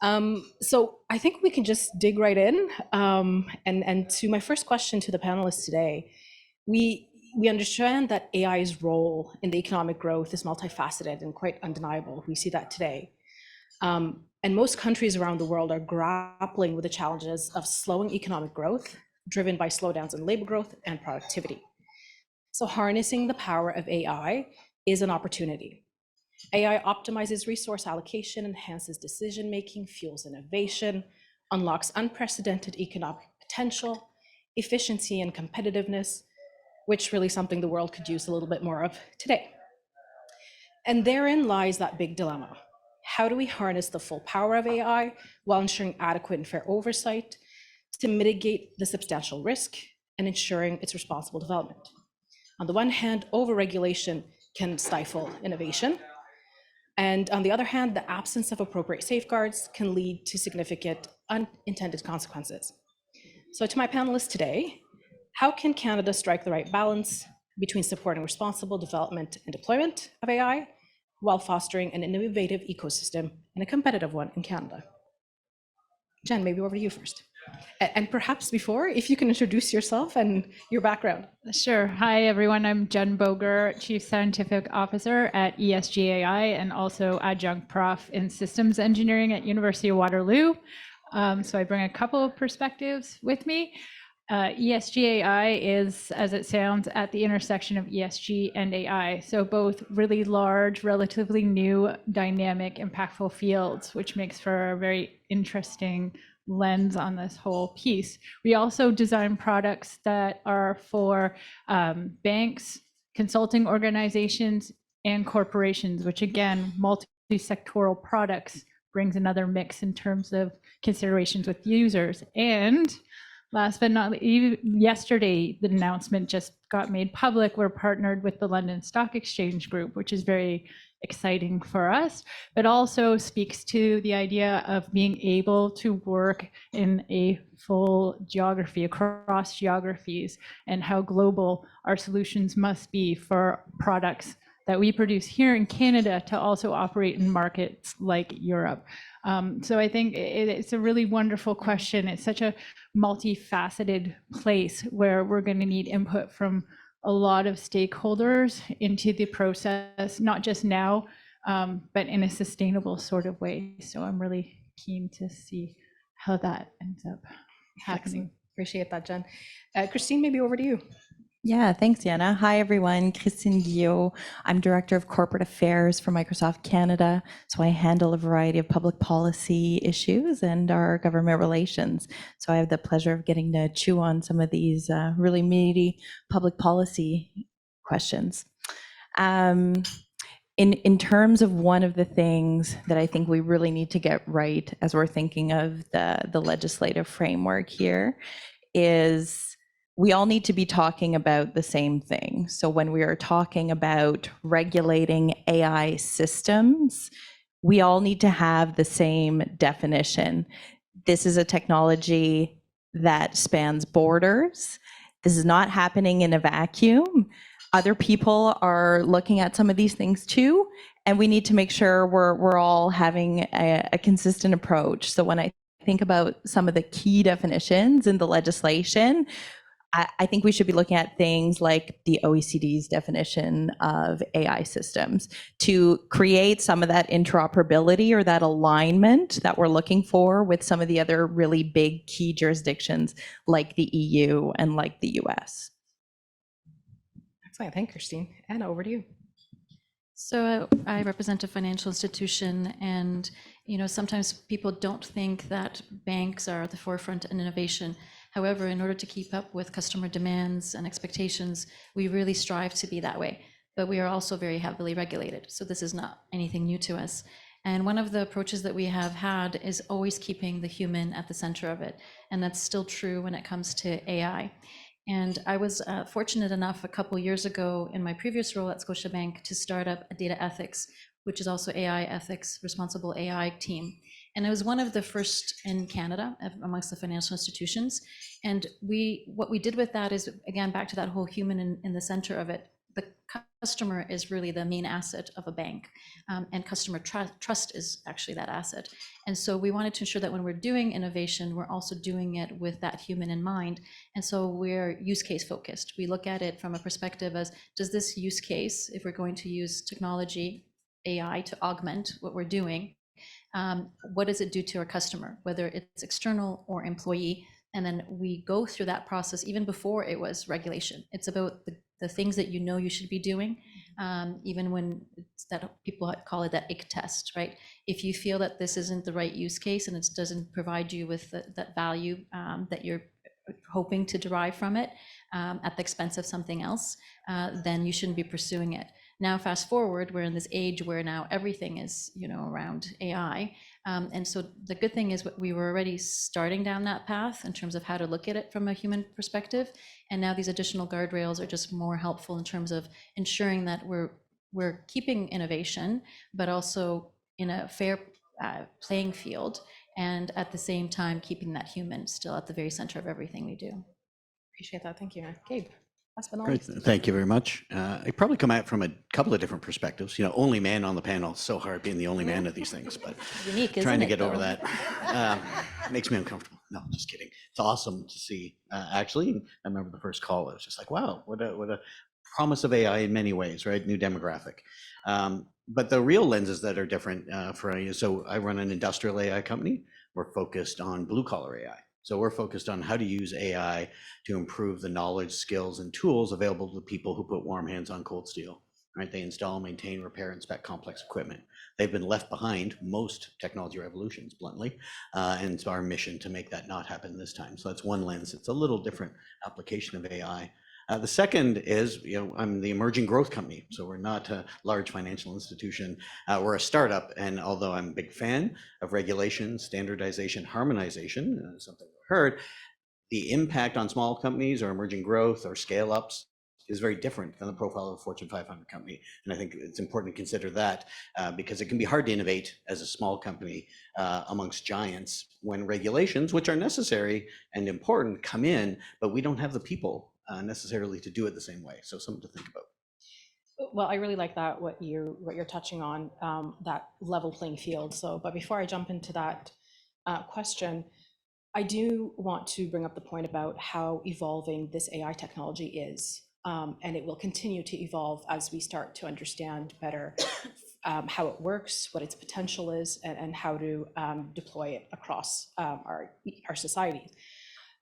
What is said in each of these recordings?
So I think we can just dig right in. And to my first question to the panelists today, we we understand that AI's role in the economic growth is multifaceted and quite undeniable. We see that today. And most countries around the world are grappling with the challenges of slowing economic growth, driven by slowdowns in labor growth and productivity. So harnessing the power of AI is an opportunity. AI optimizes resource allocation, enhances decision-making, fuels innovation, unlocks unprecedented economic potential, efficiency and competitiveness, which really something the world could use a little bit more of today. And therein lies that big dilemma. How do we harness the full power of AI while ensuring adequate and fair oversight to mitigate the substantial risk and ensuring its responsible development? On the one hand, overregulation can stifle innovation. And on the other hand, the absence of appropriate safeguards can lead to significant unintended consequences. So to my panelists today, how can Canada strike the right balance between supporting responsible development and deployment of AI while fostering an innovative ecosystem and a competitive one in Canada? Jen, maybe over to you first. And perhaps before, if you can introduce yourself and your background. Sure. Hi, everyone. I'm Jen Boger, Chief Scientific Officer at ESGai and also adjunct prof in systems engineering at University of Waterloo. So I bring a couple of perspectives with me. ESGai is, as it sounds, at the intersection of ESG and AI. So both really large, relatively new, dynamic, impactful fields, which makes for a very interesting lens on this whole piece. We also design products that are for banks, consulting organizations, and corporations, which again, multi-sectoral products brings another mix in terms of considerations with users. And last but not least, yesterday, the announcement just got made public. We're partnered with the London Stock Exchange Group, which is very exciting for us, but also speaks to the idea of being able to work in a full geography, across geographies, and how global our solutions must be for products that we produce here in Canada to also operate in markets like Europe. So I think it's a really wonderful question. It's such a multifaceted place where we're going to need input from a lot of stakeholders into the process, not just now, but in a sustainable sort of way. So I'm really keen to see how that ends up happening. Excellent. Appreciate that, Jen. Christine, maybe over to you. Yeah, thanks, Yana. Hi, everyone. Christine Guyot. I'm Director of Corporate Affairs for Microsoft Canada. So I handle a variety of public policy issues and our government relations. So I have the pleasure of getting to chew on some of these really meaty public policy questions. In terms of one of the things that I think we really need to get right as we're thinking of the legislative framework here is we all need to be talking about the same thing. So when we are talking about regulating AI systems, we all need to have the same definition. This is a technology that spans borders. This is not happening in a vacuum. Other people are looking at some of these things too, and we need to make sure we're all having a consistent approach. So when I think about some of the key definitions in the legislation, I think we should be looking at things like the OECD's definition of AI systems to create some of that interoperability or that alignment that we're looking for with some of the other really big key jurisdictions like the EU and like the US. Excellent. Thank you, Christine. Anna, over to you. So I represent a financial institution, and sometimes people don't think that banks are at the forefront in innovation. However, in order to keep up with customer demands and expectations, we really strive to be that way. But we are also very heavily regulated, so this is not anything new to us. And one of the approaches that we have had is always keeping the human at the center of it, and that's still true when it comes to AI. And I was fortunate enough a couple years ago in my previous role at Scotiabank to start up a data ethics, which is also AI ethics, responsible AI team. And I was one of the first in Canada amongst the financial institutions. And what we did with that is, again, back to that whole human in the center of it. the customer is really the main asset of a bank, and customer trust is actually that asset. And so we wanted to ensure that when we're doing innovation, we're also doing it with that human in mind. And so we're use case focused. We look at it from a perspective as, does this use case, if we're going to use technology, AI to augment what we're doing, what does it do to our customer, whether it's external or employee? And then we go through that process even before it was regulation. It's about the things that you know you should be doing, even when it's that people call it that ick test, right? If you feel that this isn't the right use case and it doesn't provide you with that value that you're hoping to derive from it at the expense of something else, then you shouldn't be pursuing it. Now, fast forward, we're in this age where now everything is, around AI. And so the good thing is we were already starting down that path in terms of how to look at it from a human perspective. And now these additional guardrails are just more helpful in terms of ensuring that we're keeping innovation, but also in a fair playing field, and at the same time, keeping that human still at the very center of everything we do. Appreciate that. Thank you. Gabe, last but not Great, least. thank you very much. I probably come at it from a couple of different perspectives. Only man on the panel. It's so hard being the only man at these things, but Unique, isn't trying to it, get over though? that makes me uncomfortable. No, just kidding. It's awesome to see. Actually, I remember the first call. It was just like, wow, what a promise of AI in many ways, right? New demographic. But the real lenses that are different for you. So I run an industrial AI company. We're focused on blue collar AI. So we're focused on how to use AI to improve the knowledge, skills, and tools available to people who put warm hands on cold steel, right? They install, maintain, repair, inspect complex equipment. They've been left behind most technology revolutions, bluntly, and it's our mission to make that not happen this time. So that's one lens. It's a little different application of AI. The second is, I'm the emerging growth company. So we're not a large financial institution. We're a startup. And although I'm a big fan of regulation, standardization, harmonization, something we heard, the impact on small companies or emerging growth or scale ups is very different than the profile of a Fortune 500 company. And I think it's important to consider that because it can be hard to innovate as a small company amongst giants when regulations, which are necessary and important, come in, but we don't have the people necessarily to do it the same way. So something to think about. Well, I really like that, what you're touching on, that level playing field. So, but before I jump into that question, I do want to bring up the point about how evolving this AI technology is. And it will continue to evolve as we start to understand better how it works, what its potential is, and how to deploy it across our society.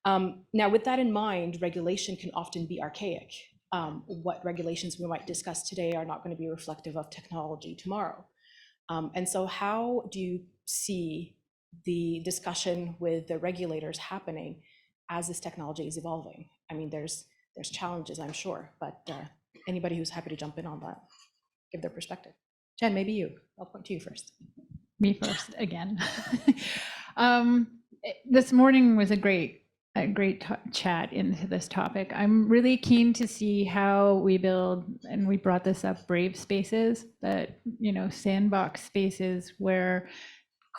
Now, with that in mind, regulation can often be archaic. What regulations we might discuss today are not going to be reflective of technology tomorrow. And so how do you see the discussion with the regulators happening as this technology is evolving? I mean, there's challenges, I'm sure, but anybody who's happy to jump in on that, give their perspective. Jen, maybe you. I'll point to you first. Me first again. This morning was a great chat into this topic. I'm really keen to see how we build, and we brought this up, brave spaces, that, sandbox spaces where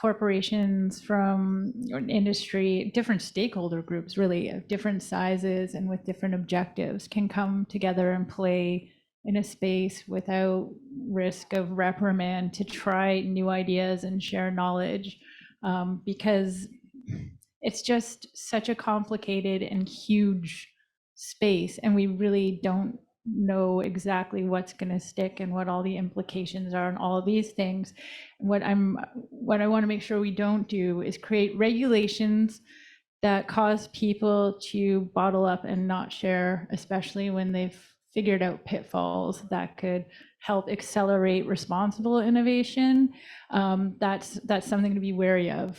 corporations from industry, different stakeholder groups, really of different sizes and with different objectives, can come together and play in a space without risk of reprimand to try new ideas and share knowledge, because it's just such a complicated and huge space, and we really don't know exactly what's going to stick and what all the implications are and all of these things. What I want to make sure we don't do is create regulations that cause people to bottle up and not share, especially when they've figured out pitfalls that could help accelerate responsible innovation. That's something to be wary of.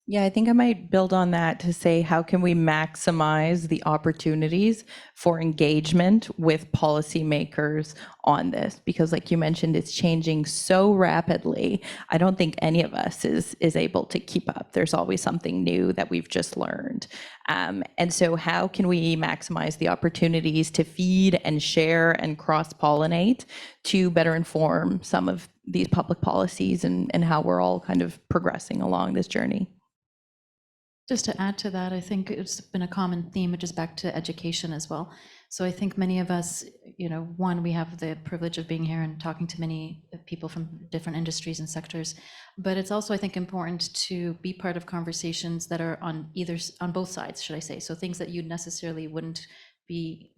Yeah, I think I might build on that to say, how can we maximize the opportunities for engagement with policymakers on this? Because like you mentioned, it's changing so rapidly. I don't think any of us is able to keep up. There's always something new that we've just learned. And so how can we maximize the opportunities to feed and share and cross-pollinate to better inform some of these public policies and how we're all kind of progressing along this journey? Just to add to that, I think it's been a common theme, which is back to education as well. So I think many of us, one, we have the privilege of being here and talking to many people from different industries and sectors, but it's also, I think, important to be part of conversations that are on both sides, should I say. So things that you necessarily wouldn't be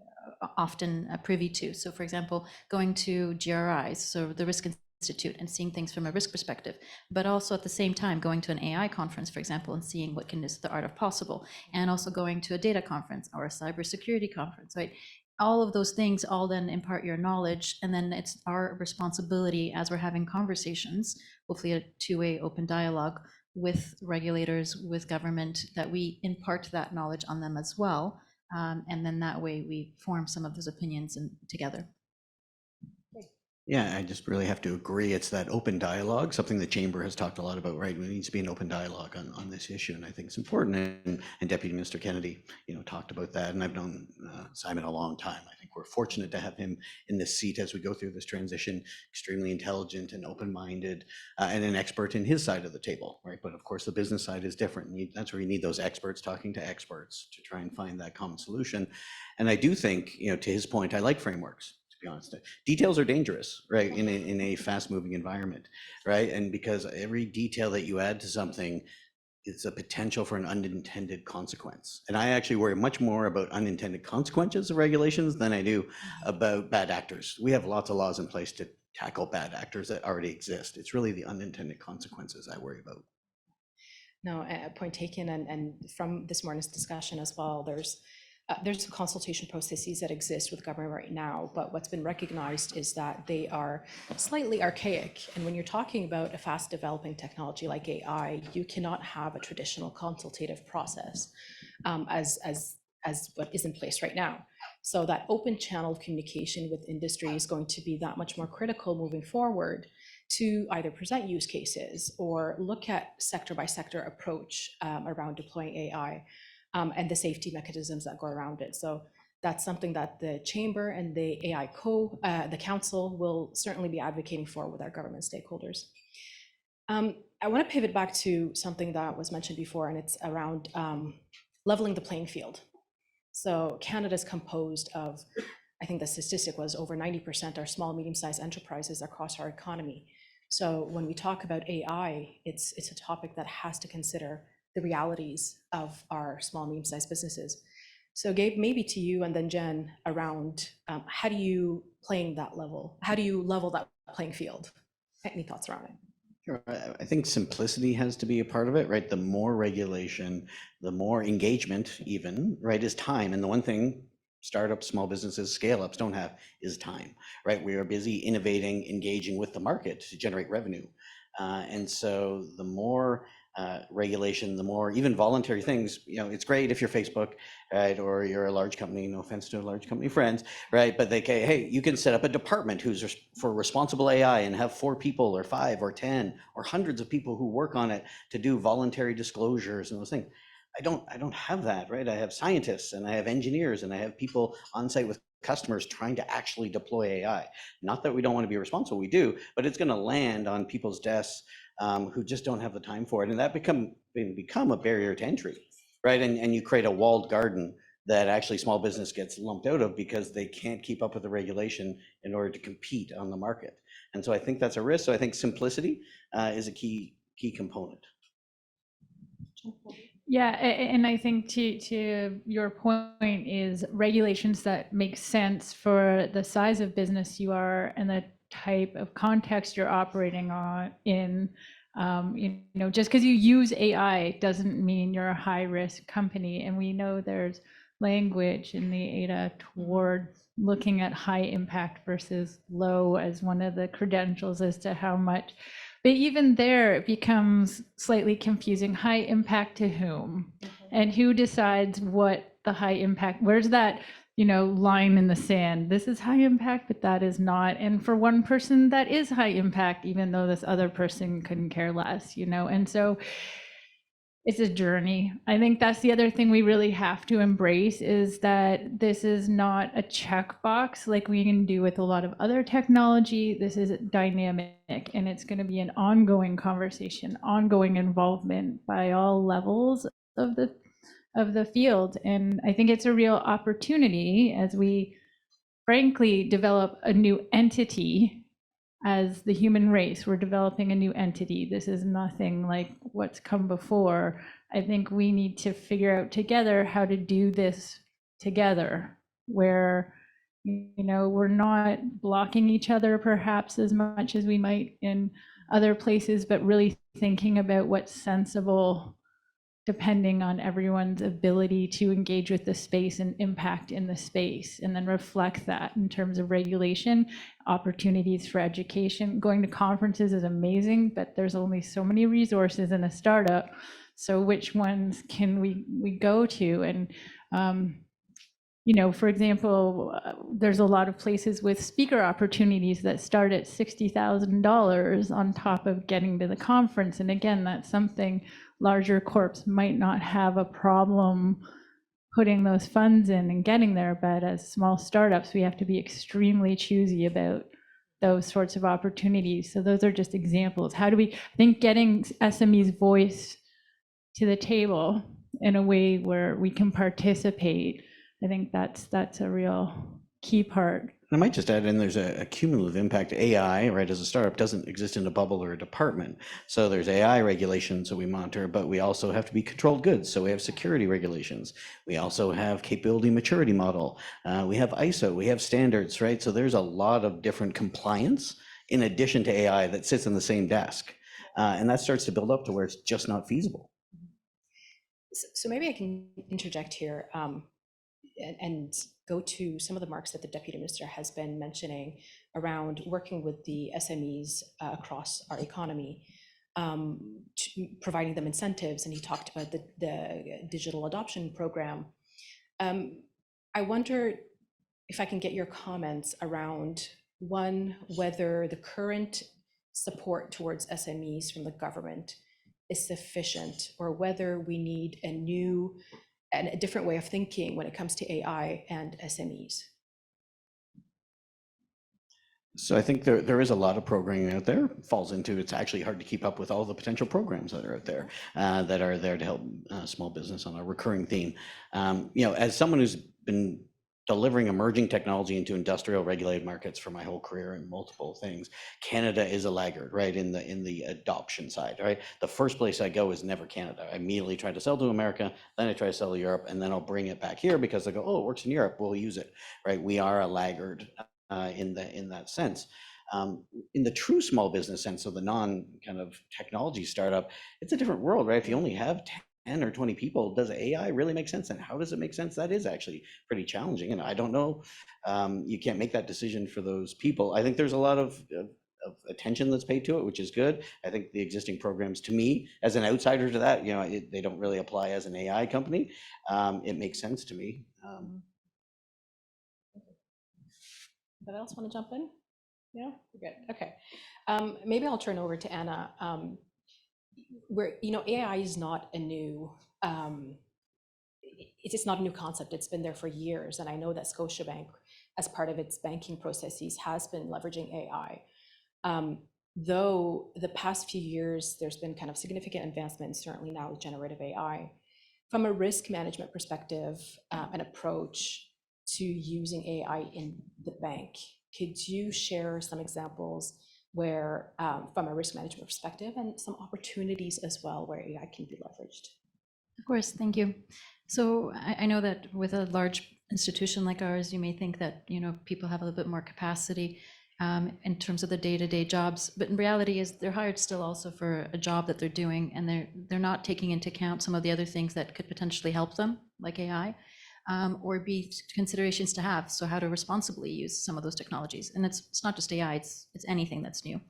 often privy to. So for example, going to GRIs, so the Risk Institute, and seeing things from a risk perspective, but also at the same time going to an AI conference, for example, and seeing what is the art of possible, and also going to a data conference or a cybersecurity conference, right? All of those things all then impart your knowledge, and then it's our responsibility as we're having conversations, hopefully a two-way open dialogue with regulators, with government, that we impart that knowledge on them as well. And then that way we form some of those opinions together. Yeah, I just really have to agree. It's that open dialogue, something the chamber has talked a lot about, right? There needs to be an open dialogue on this issue, and I think it's important. And Deputy Minister Kennedy, talked about that. And I've known Simon a long time. I think we're fortunate to have him in this seat as we go through this transition. Extremely intelligent and open-minded, and an expert in his side of the table, right? But of course, the business side is different. That's where you need those experts talking to experts to try and find that common solution. And I do think, to his point, I like frameworks. To be honest, details are dangerous, right? In a fast-moving environment, right? And because every detail that you add to something, it's a potential for an unintended consequence. And I actually worry much more about unintended consequences of regulations than I do about bad actors. We have lots of laws in place to tackle bad actors that already exist. It's really the unintended consequences I worry about. No, point taken. And from this morning's discussion as well, there's consultation processes that exist with government right now, but what's been recognized is that they are slightly archaic. And when you're talking about a fast developing technology like AI, you cannot have a traditional consultative process as what is in place right now. So that open channel of communication with industry is going to be that much more critical moving forward, to either present use cases or look at sector by sector approach around deploying AI. And the safety mechanisms that go around it. So that's something that the chamber and the AI the council will certainly be advocating for with our government stakeholders. I want to pivot back to something that was mentioned before, and it's around leveling the playing field. So Canada is composed of, I think the statistic was over 90% are small, medium-sized enterprises across our economy. So when we talk about AI, it's a topic that has to consider the realities of our small, medium-sized businesses. So Gabe, maybe to you and then Jen around how do you level that playing field? Any thoughts around it? Sure. I think simplicity has to be a part of it, right? The more regulation, the more engagement even, right, is time. And the one thing startups, small businesses, scale-ups don't have is time, right? We are busy innovating, engaging with the market to generate revenue. And so the more regulation, the more even voluntary things, it's great if you're Facebook, right, or you're a large company, no offense to large company friends, right, but they say, hey, you can set up a department who's for responsible AI and have 4 people or 5 or 10 or hundreds of people who work on it to do voluntary disclosures and those things. I don't have that, right? I have scientists and I have engineers and I have people on site with customers trying to actually deploy AI. Not that we don't want to be responsible, we do, but it's going to land on people's desks who just don't have the time for it. And that become a barrier to entry, right? And you create a walled garden that actually small business gets lumped out of because they can't keep up with the regulation in order to compete on the market. And so I think that's a risk. So I think simplicity is a key component. Yeah, and I think to your point is regulations that make sense for the size of business you are and the type of context you're operating in. Just because you use AI doesn't mean you're a high-risk company. And we know there's language in the ADA toward looking at high impact versus low as one of the credentials as to how much. But even there, it becomes slightly confusing. High impact to whom? And who decides what the high impact, where's that, line in the sand? This is high impact, but that is not. And for one person, that is high impact, even though this other person couldn't care less, And so it's a journey. I think that's the other thing we really have to embrace is that this is not a checkbox like we can do with a lot of other technology. This is dynamic, and it's going to be an ongoing conversation, ongoing involvement by all levels of of the field. And I think it's a real opportunity as we frankly develop a new entity as the human race. We're developing a new entity. This is nothing like what's come before. I think we need to figure out together how to do this together, where we're not blocking each other perhaps as much as we might in other places, but really thinking about what's sensible depending on everyone's ability to engage with the space and impact in the space, and then reflect that in terms of regulation, opportunities for education. Going to conferences is amazing, but there's only so many resources in a startup. So which ones can we go to? And for example, there's a lot of places with speaker opportunities that start at $60,000 on top of getting to the conference. And again, that's something larger corps might not have a problem putting those funds in and getting there. But as small startups, we have to be extremely choosy about those sorts of opportunities. So those are just examples. How do I think getting SMEs' voice to the table in a way where we can participate, I think that's a real key part. I might just add in, there's a cumulative impact. AI, right, as a startup doesn't exist in a bubble or a department. So there's AI regulations that we monitor, but we also have to be controlled goods. So we have security regulations. We also have capability maturity model. We have ISO, we have standards, right? So there's a lot of different compliance in addition to AI that sits on the same desk. And that starts to build up to where it's just not feasible. So maybe I can interject here and go to some of the marks that the Deputy Minister has been mentioning around working with the SMEs across our economy, providing them incentives, and he talked about the digital adoption program. I wonder if I can get your comments around, one, whether the current support towards SMEs from the government is sufficient, or whether we need a new and a different way of thinking when it comes to AI and SMEs. So I think there is a lot of programming out there. Falls into, it's actually hard to keep up with all the potential programs that are out there to help small business on a recurring theme. As someone who's been delivering emerging technology into industrial regulated markets for my whole career in multiple things, Canada is a laggard, right, in the adoption side, right? The first place I go is never Canada. I immediately try to sell to America, then I try to sell to Europe, and then I'll bring it back here because I go, oh, it works in Europe, we'll use it, right? We are a laggard in that sense. In the true small business sense, so the non kind of technology startup, it's a different world, right? If you only have 10 or 20 people, does AI really make sense? And how does it make sense? That is actually pretty challenging. And I don't know, you can't make that decision for those people. I think there's a lot of attention that's paid to it, which is good. I think the existing programs, to me, as an outsider to that, they don't really apply as an AI company. It makes sense to me. Anybody else want to jump in? Yeah, we're good. Okay. Maybe I'll turn over to Anna. Where AI is not a new, it's not a new concept. It's been there for years, and I know that Scotiabank, as part of its banking processes, has been leveraging AI. Though the past few years, there's been kind of significant advancements, certainly now with generative AI. From a risk management perspective, an approach to using AI in the bank, could you share some examples where, from a risk management perspective, and some opportunities as well where AI can be leveraged? Of course, thank you. So I know that with a large institution like ours, you may think that people have a little bit more capacity in terms of the day-to-day jobs, but in reality is they're hired still also for a job that they're doing, and they're not taking into account some of the other things that could potentially help them, like AI. Or be considerations to have. So how to responsibly use some of those technologies. And it's not just AI, it's anything that's new.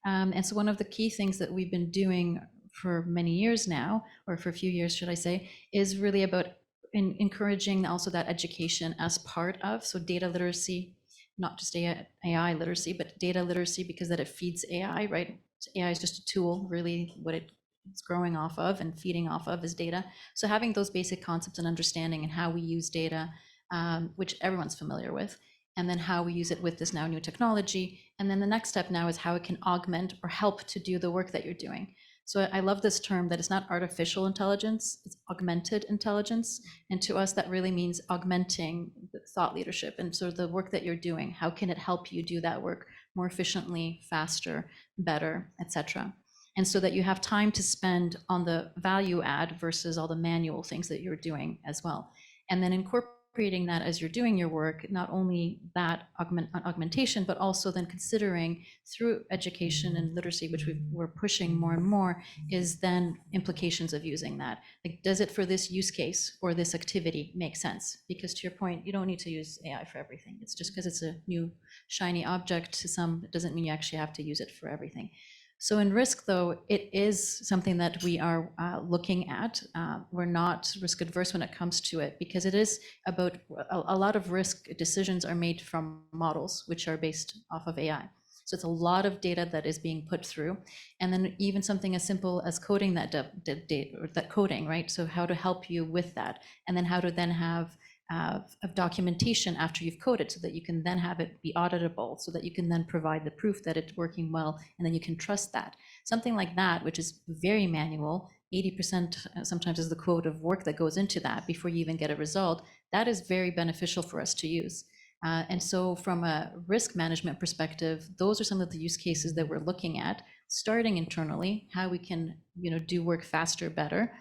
And so one of the key things that we've been doing for many years now, or for a few years, should I say, is really about encouraging also that education as part of, so data literacy, not just AI literacy, but data literacy, because that it feeds AI, right? So AI is just a tool, really what it's growing off of and feeding off of is data. So having those basic concepts and understanding and how we use data, which everyone's familiar with, and then how we use it with this now new technology. And then the next step now is how it can augment or help to do the work that you're doing. So I love this term that it's not artificial intelligence, it's augmented intelligence. And to us, that really means augmenting the thought leadership. And so the work that you're doing, how can it help you do that work more efficiently, faster, better, etc. And so that you have time to spend on the value add versus all the manual things that you're doing as well. And then incorporating that as you're doing your work, not only that augmentation, but also then considering through education and literacy, which we're pushing more and more, is then implications of using that. Like, does it for this use case or this activity make sense? Because to your point, you don't need to use AI for everything. It's just because it's a new shiny object to some, it doesn't mean you actually have to use it for everything. So in risk, though, it is something that we are looking at. We're not risk adverse when it comes to it, because it is about a lot of risk decisions are made from models, which are based off of AI. So it's a lot of data that is being put through. And then even something as simple as coding that data, or that coding, right? So how to help you with that, and then how to then have of documentation after you've coded, so that you can then have it be auditable, so that you can then provide the proof that it's working well, and then you can trust that. Something like that, which is very manual, 80% sometimes is the quote of work that goes into that before you even get a result, that is very beneficial for us to use. And so from a risk management perspective, those are some of the use cases that we're looking at, starting internally, how we can do work faster, better.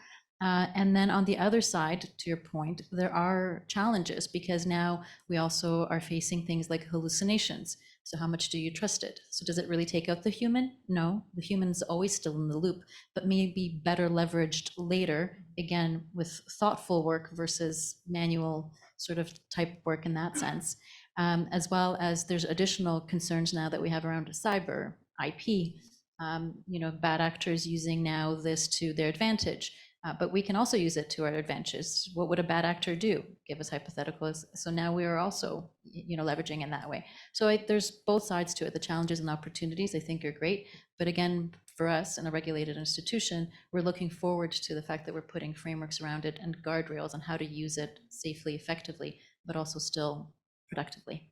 And then on the other side, to your point, there are challenges, because now we also are facing things like hallucinations. So how much do you trust it? So does it really take out the human? No, the human's always still in the loop, but maybe better leveraged later, again, with thoughtful work versus manual sort of type work in that sense. As well as there's additional concerns now that we have around cyber, IP, bad actors using now this to their advantage. But we can also use it to our advantage. What would a bad actor do? Give us hypotheticals. So now we are also, leveraging in that way. So there's both sides to it. The challenges and opportunities, I think, are great. But again, for us in a regulated institution, we're looking forward to the fact that we're putting frameworks around it and guardrails on how to use it safely, effectively, but also still productively.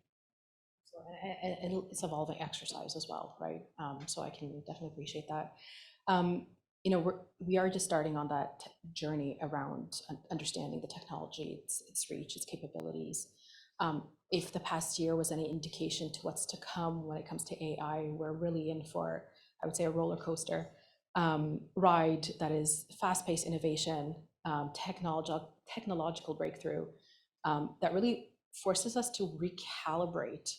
And it's evolving exercise as well, right? So I can definitely appreciate that. We are just starting on that journey around understanding the technology, its reach, its capabilities. If the past year was any indication to what's to come when it comes to AI, we're really in for, I would say, a roller coaster ride that is fast-paced innovation, technological breakthrough that really forces us to recalibrate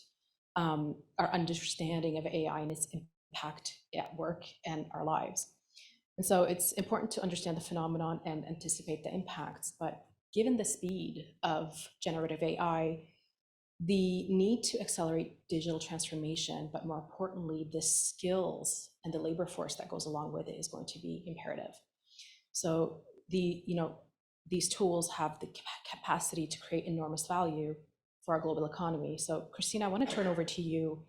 our understanding of AI and its impact at work and our lives. And so it's important to understand the phenomenon and anticipate the impacts. But given the speed of generative AI, the need to accelerate digital transformation, but more importantly, the skills and the labor force that goes along with it is going to be imperative. So these tools have the capacity to create enormous value for our global economy. So Christina, I want to turn over to you.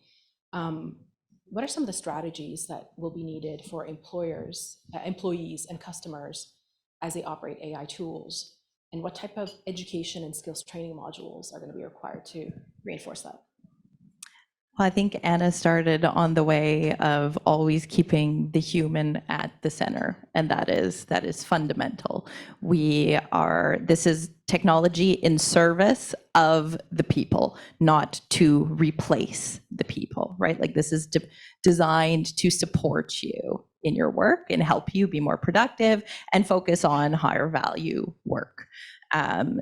What are some of the strategies that will be needed for employees and customers as they operate AI tools? And what type of education and skills training modules are going to be required to reinforce that? Well, I think Anna started on the way of always keeping the human at the center, and that is fundamental. This is technology in service of the people, not to replace the people, right? Like, this is designed to support you in your work and help you be more productive and focus on higher value work.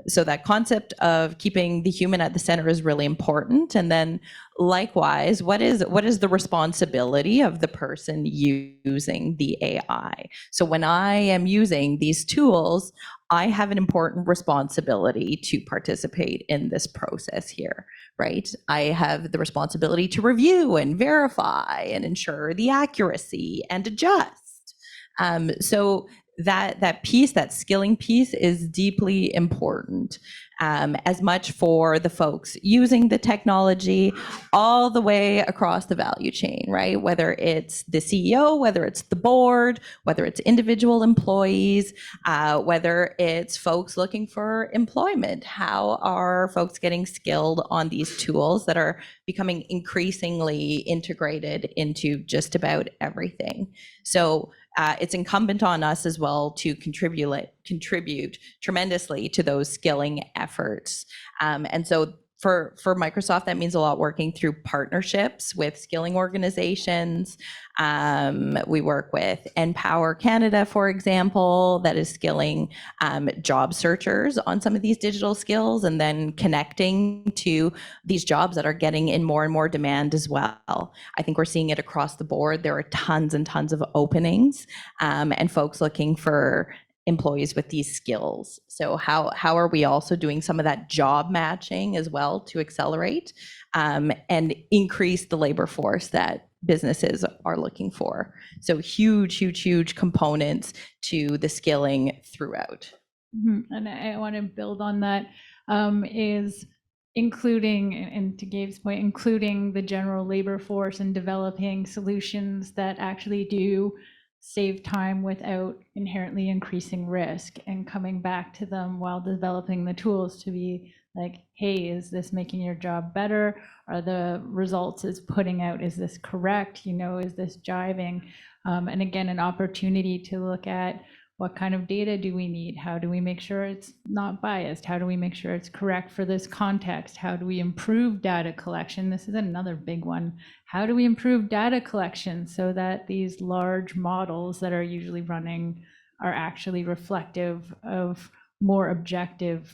So that concept of keeping the human at the center is really important. And then likewise, what is the responsibility of the person using the AI? So when I am using these tools, I have an important responsibility to participate in this process here, right? I have the responsibility to review and verify and ensure the accuracy and adjust. So that piece, that skilling piece, is deeply important, as much for the folks using the technology all the way across the value chain, right? Whether it's the CEO, whether it's the board, whether it's individual employees, whether it's folks looking for employment. How are folks getting skilled on these tools that are becoming increasingly integrated into just about everything? So it's incumbent on us as well to contribute tremendously to those skilling efforts. And so for Microsoft, that means a lot working through partnerships with skilling organizations. We work with Empower Canada, for example, that is skilling job searchers on some of these digital skills and then connecting to these jobs that are getting in more and more demand as well. I think we're seeing it across the board. There are tons and tons of openings and folks looking for employees with these skills. So how are we also doing some of that job matching as well to accelerate and increase the labor force that businesses are looking for? So huge components to the skilling throughout. And I want to build on that, is including, and to Gabe's point, including the general labor force and developing solutions that actually do save time without inherently increasing risk, and coming back to them while developing the tools to be like, hey, is this making your job better? Are the results it's putting out, is this correct? Is this jiving? And again, an opportunity to look at what kind of data do we need? How do we make sure it's not biased? How do we make sure it's correct for this context? How do we improve data collection? This is another big one. How do we improve data collection so that these large models that are usually running are actually reflective of more objective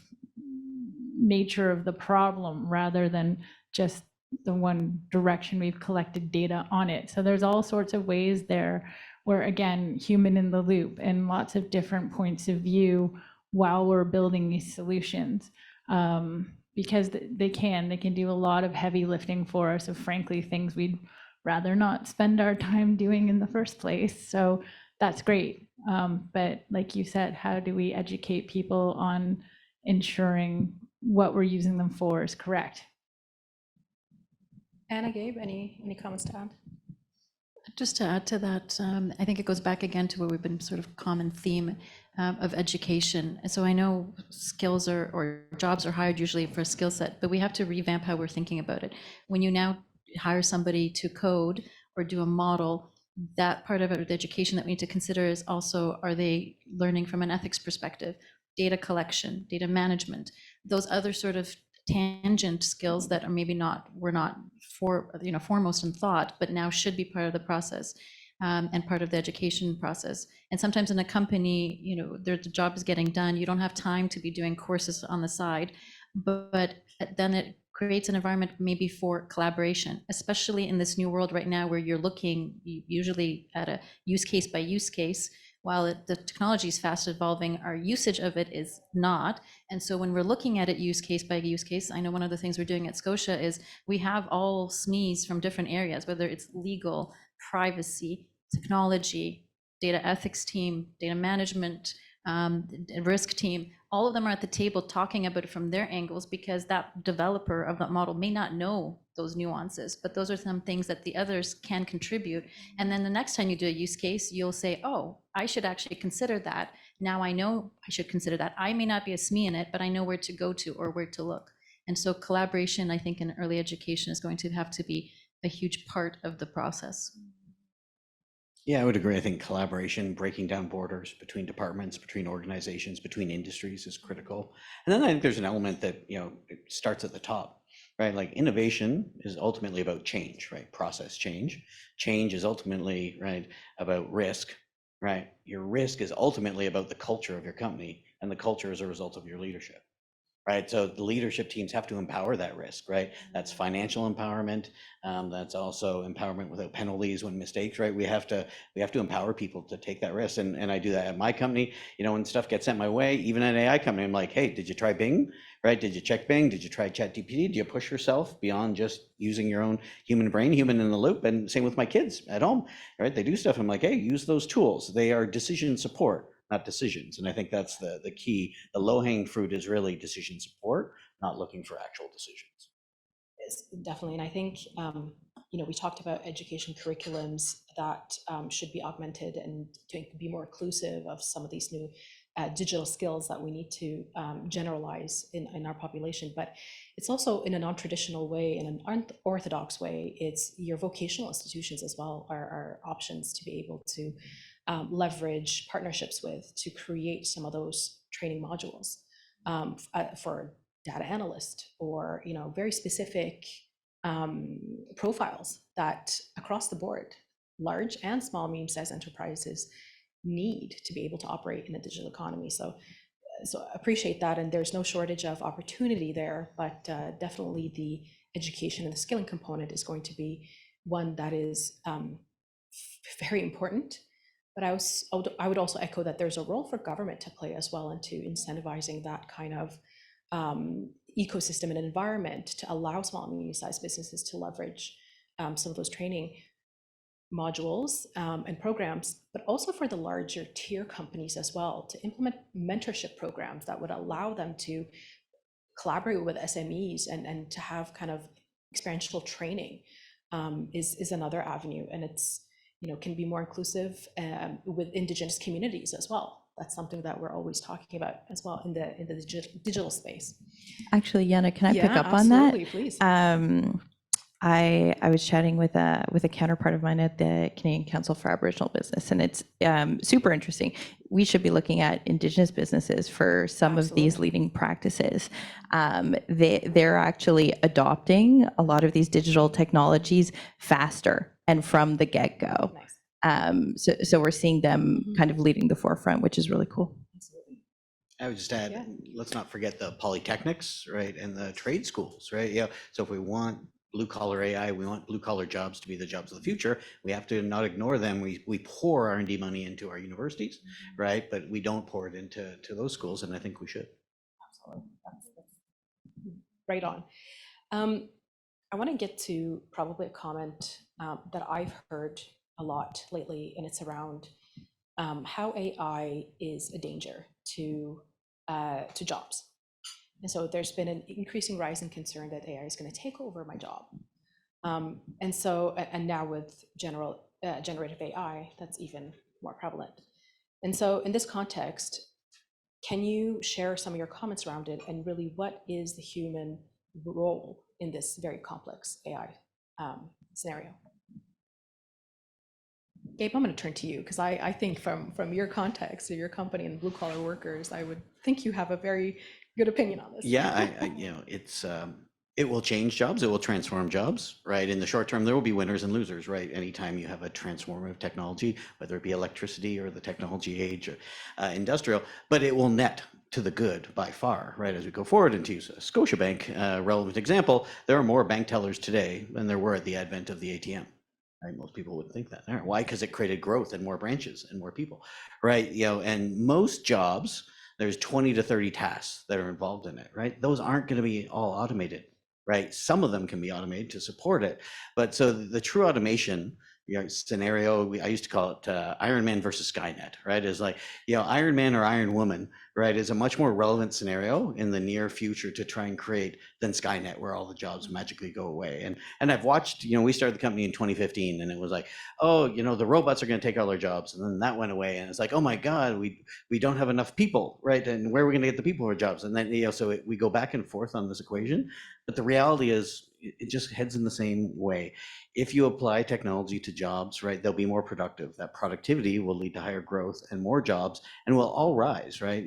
nature of the problem rather than just the one direction we've collected data on it? So there's all sorts of ways there where, again, human in the loop and lots of different points of view while we're building these solutions, because they can do a lot of heavy lifting for us of, frankly, things we'd rather not spend our time doing in the first place. So that's great. But like you said, how do we educate people on ensuring what we're using them for is correct? Anna, Gabe, any comments to add? Just to add to that, I think it goes back again to where we've been sort of common theme of education. And so I know skills or jobs are hired usually for a skill set, but we have to revamp how we're thinking about it. When you now hire somebody to code or do a model, that part of it, the education that we need to consider is also, are they learning from an ethics perspective, data collection, data management, those other sort of tangent skills that are maybe were not foremost in thought, but now should be part of the process and part of the education process. And sometimes in a company, the job is getting done. You don't have time to be doing courses on the side, but then it creates an environment maybe for collaboration, especially in this new world right now where you're looking usually at a use case by use case. While the technology is fast evolving, our usage of it is not. And so when we're looking at it use case by use case, I know one of the things we're doing at Scotia is we have all SMEs from different areas, whether it's legal, privacy, technology, data ethics team, data management, risk team, all of them are at the table talking about it from their angles, because that developer of that model may not know those nuances, but those are some things that the others can contribute. And then the next time you do a use case, you'll say, oh, I should actually consider that. Now I know I should consider that. I may not be a SME in it, but I know where to go to or where to look. And so collaboration, I think, in early education is going to have to be a huge part of the process. Yeah, I would agree. I think collaboration, breaking down borders between departments, between organizations, between industries is critical. And then I think there's an element that, it starts at the top, right? Like innovation is ultimately about change, right? Process change. Change is ultimately, right, about risk, right? Your risk is ultimately about the culture of your company, and the culture is a result of your leadership. Right, so the leadership teams have to empower that risk, right? That's financial empowerment. That's also empowerment without penalties when mistakes, right? We have to empower people to take that risk, and I do that at my company. When stuff gets sent my way, even at an AI company, I'm like, hey, did you try Bing? Right? Did you check Bing? Did you try ChatGPT? Do you push yourself beyond just using your own human brain, human in the loop? And same with my kids at home, right? They do stuff. I'm like, hey, use those tools. They are decision support, not decisions. And I think that's the key. The low-hanging fruit is really decision support, not looking for actual decisions. Yes, definitely. And I think, we talked about education curriculums that should be augmented and to be more inclusive of some of these new digital skills that we need to generalize in our population. But it's also in a non-traditional way, in an unorthodox way. It's your vocational institutions as well are options to be able to leverage partnerships with to create some of those training modules for data analyst, or very specific profiles that across the board, large and small medium-sized enterprises need to be able to operate in a digital economy. So appreciate that, and there's no shortage of opportunity there, but definitely the education and the skilling component is going to be one that is very important. But I would also echo that there's a role for government to play as well into incentivizing that kind of ecosystem and environment to allow small and medium-sized businesses to leverage some of those training modules and programs, but also for the larger tier companies as well to implement mentorship programs that would allow them to collaborate with SMEs and to have kind of experiential training is another avenue, and it's can be more inclusive with Indigenous communities as well. That's something that we're always talking about as well in the digital space. Actually, Yana, can I pick up on that? Please. I was chatting with a counterpart of mine at the Canadian Council for Aboriginal Business, and it's super interesting. We should be looking at Indigenous businesses for some of these leading practices. They're actually adopting a lot of these digital technologies faster and from the get-go. Nice. So we're seeing them kind of leading the forefront, which is really cool. I would just add, let's not forget the polytechnics, right, and the trade schools, right? Yeah. So if we want blue-collar AI, we want blue-collar jobs to be the jobs of the future, we have to not ignore them. We pour R&D money into our universities, right? But we don't pour it into those schools, and I think we should. Absolutely. That's right on. I want to get to probably a comment that I've heard a lot lately, and it's around how AI is a danger to jobs. And so there's been an increasing rise in concern that AI is going to take over my job. And now with generative AI, that's even more prevalent. And so in this context, can you share some of your comments around it, and really what is the human role in this very complex AI scenario? Gabe, I'm going to turn to you, because I think from your context of your company and blue collar workers, I would think you have a very good opinion on this. Yeah, it will change jobs. It will transform jobs, right? In the short term, there will be winners and losers, right? Anytime you have a transformative technology, whether it be electricity or the technology age or industrial, but it will net to the good by far, right? As we go forward, and to use a Scotiabank relevant example, there are more bank tellers today than there were at the advent of the ATM. Right? Most people wouldn't think that. Why? Because it created growth and more branches and more people, right? And most jobs, there's 20 to 30 tasks that are involved in it, right? Those aren't going to be all automated, right? Some of them can be automated to support it, but so the true automation scenario, I used to call it Iron Man versus Skynet, right? Is like, Iron Man or Iron Woman, right, is a much more relevant scenario in the near future to try and create than Skynet, where all the jobs magically go away. And I've watched, we started the company in 2015, and it was like, oh, the robots are going to take all our jobs, and then that went away, and it's like, oh my God, we don't have enough people, right? And where are we going to get the people for jobs? And then we go back and forth on this equation, but the reality is it just heads in the same way. If you apply technology to jobs, right, they'll be more productive. That productivity will lead to higher growth and more jobs, and we'll all rise, right?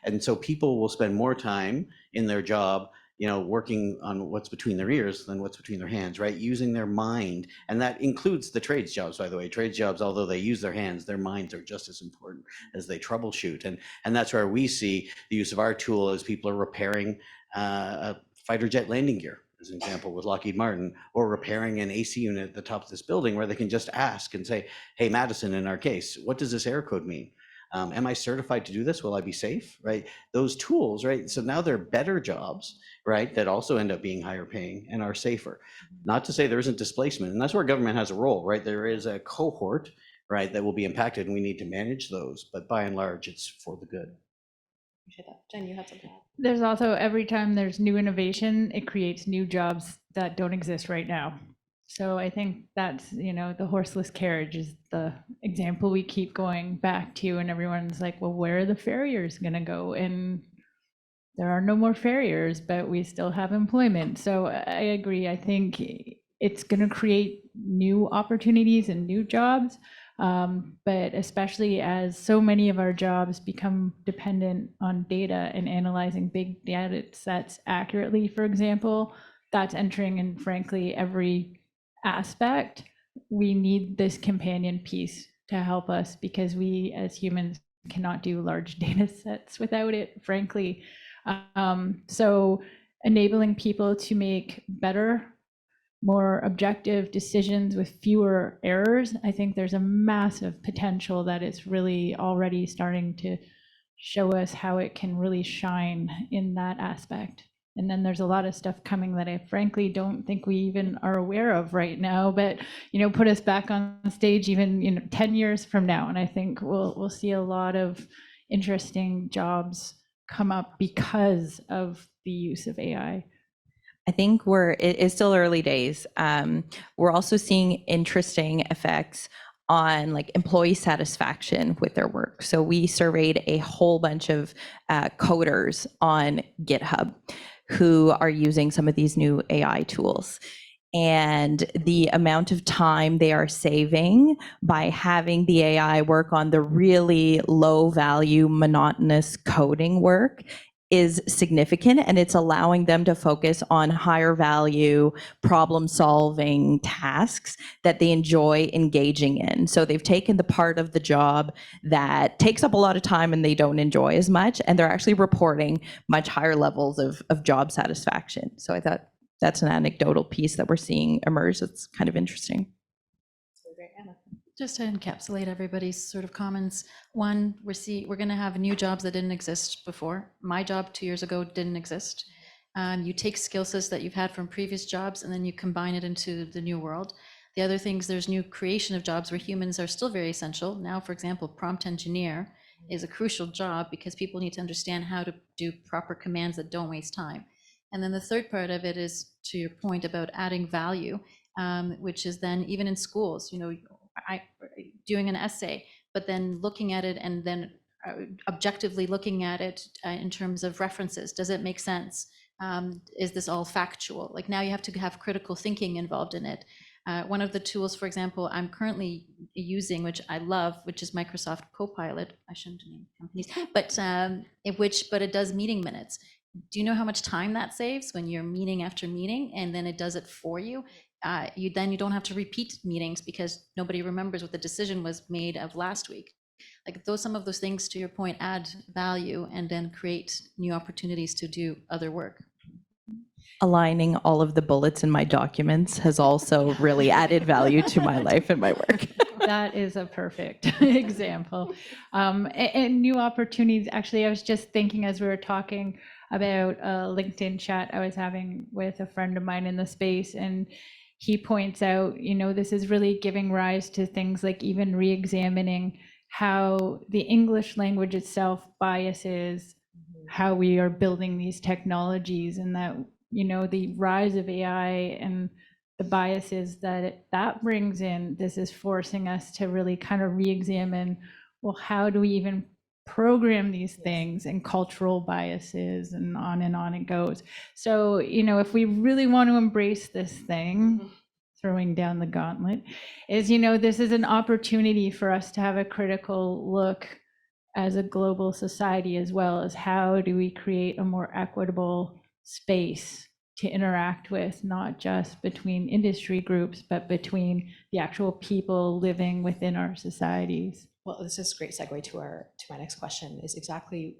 And so people will spend more time in their job, working on what's between their ears than what's between their hands, right? Using their mind, and that includes the trades jobs, by the way. Trades jobs, although they use their hands, their minds are just as important as they troubleshoot, and that's where we see the use of our tool as people are repairing a fighter jet landing gear, as an example, with Lockheed Martin, or repairing an AC unit at the top of this building, where they can just ask and say, hey, Madison, in our case, what does this error code mean? Am I certified to do this? Will I be safe, right? Those tools, right? So now they're better jobs, right, that also end up being higher paying and are safer. Not to say there isn't displacement, and that's where government has a role, right? There is a cohort, right, that will be impacted, and we need to manage those, but by and large, it's for the good. Appreciate that. Jen, you had something to add? There's also, every time there's new innovation, it creates new jobs that don't exist right now. So I think that's, the horseless carriage is the example we keep going back to, and everyone's like, well, where are the farriers going to go? And there are no more farriers, but we still have employment. So I agree. I think it's going to create new opportunities and new jobs. But especially as so many of our jobs become dependent on data and analyzing big data sets accurately, for example, that's entering in, frankly, every aspect. We need this companion piece to help us because we as humans cannot do large data sets without it, frankly. So enabling people to make better, more objective decisions with fewer errors, I think there's a massive potential that is really already starting to show us how it can really shine in that aspect. And then there's a lot of stuff coming that I frankly don't think we even are aware of right now, but put us back on stage even 10 years from now, and I think we'll see a lot of interesting jobs come up because of the use of AI. I think it's still early days. We're also seeing interesting effects on like employee satisfaction with their work. So we surveyed a whole bunch of coders on GitHub who are using some of these new AI tools. And the amount of time they are saving by having the AI work on the really low value, monotonous coding work is significant, and it's allowing them to focus on higher value problem solving tasks that they enjoy engaging in. So they've taken the part of the job that takes up a lot of time and they don't enjoy as much, and they're actually reporting much higher levels of job satisfaction. So I thought that's an anecdotal piece that we're seeing emerge that's kind of interesting. Just to encapsulate everybody's sort of comments, one, we're going to have new jobs that didn't exist before. My job 2 years ago didn't exist. You take skill sets that you've had from previous jobs and then you combine it into the new world. The other things, there's new creation of jobs where humans are still very essential. Now, for example, prompt engineer is a crucial job because people need to understand how to do proper commands that don't waste time. And then the third part of it is, to your point about adding value, which is then even in schools, doing an essay, but then looking at it and then objectively looking at it in terms of references. Does it make sense? Is this all factual? Like now you have to have critical thinking involved in it. One of the tools, for example, I'm currently using, which I love, which is Microsoft Copilot. I shouldn't name companies, but it does meeting minutes. Do you know how much time that saves when you're meeting after meeting, and then it does it for you? You don't have to repeat meetings because nobody remembers what the decision was made of last week. Like some of those things, to your point, add value and then create new opportunities to do other work. Aligning all of the bullets in my documents has also really added value to my life and my work. That is a perfect example. And new opportunities. Actually, I was just thinking as we were talking about a LinkedIn chat I was having with a friend of mine in the space, and he points out, this is really giving rise to things like even re-examining how the English language itself biases how we are building these technologies, and that, the rise of AI and the biases that brings in, this is forcing us to really kind of re-examine, well, how do we even program these things, and cultural biases, and on it goes. So, if we really want to embrace this thing, throwing down the gauntlet, is, this is an opportunity for us to have a critical look as a global society, as well as how do we create a more equitable space to interact with, not just between industry groups, but between the actual people living within our societies. Well, this is a great segue to my next question, is exactly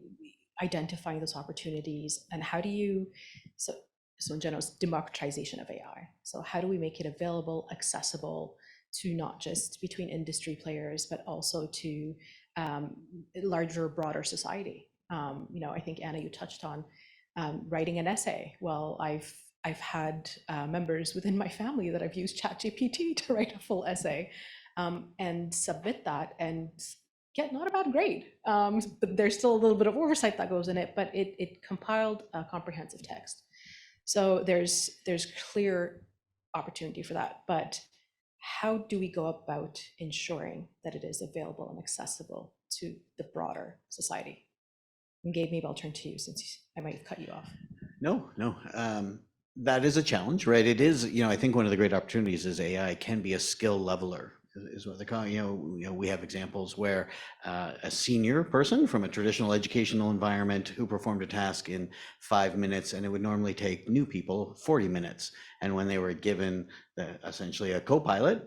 identifying those opportunities, and how do you, so in general, it's democratization of AI. So how do we make it available, accessible to not just between industry players, but also to larger, broader society? I think, Anna, you touched on writing an essay. Well, I've had members within my family that I've used ChatGPT to write a full essay and submit that and get not a bad grade. But there's still a little bit of oversight that goes in it, but it compiled a comprehensive text. So there's clear opportunity for that. But how do we go about ensuring that it is available and accessible to the broader society? And Gabe, maybe I'll turn to you since I might have cut you off. No. That is a challenge, right? It is, I think one of the great opportunities is AI can be a skill leveler. is what they call it. We have examples where a senior person from a traditional educational environment who performed a task in 5 minutes, and it would normally take new people 40 minutes. And when they were given essentially a co-pilot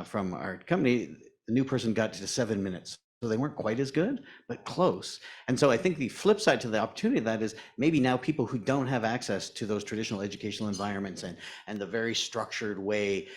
from our company, the new person got to 7 minutes. So they weren't quite as good, but close. And so I think the flip side to the opportunity of that is maybe now people who don't have access to those traditional educational environments and the very structured way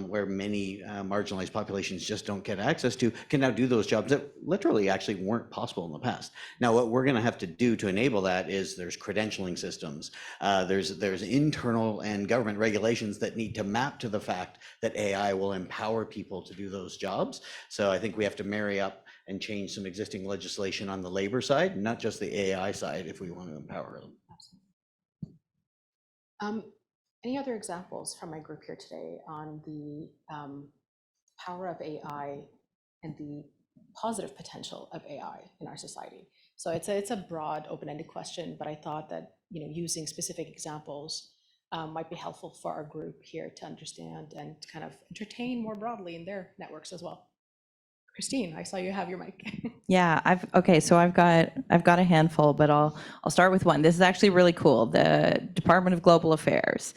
where many marginalized populations just don't get access to can now do those jobs that literally actually weren't possible in the past. Now, what we're going to have to do to enable that is there's credentialing systems, there's internal and government regulations that need to map to the fact that AI will empower people to do those jobs. So I think we have to marry up and change some existing legislation on the labor side, not just the AI side, if we want to empower them. Any other examples from my group here today on the power of AI and the positive potential of AI in our society? So it's a broad, open-ended question, but I thought that using specific examples might be helpful for our group here to understand and to kind of entertain more broadly in their networks as well. Christine, I saw you have your mic. Yeah, I've got a handful, but I'll start with one. This is actually really cool. The Department of Global Affairs,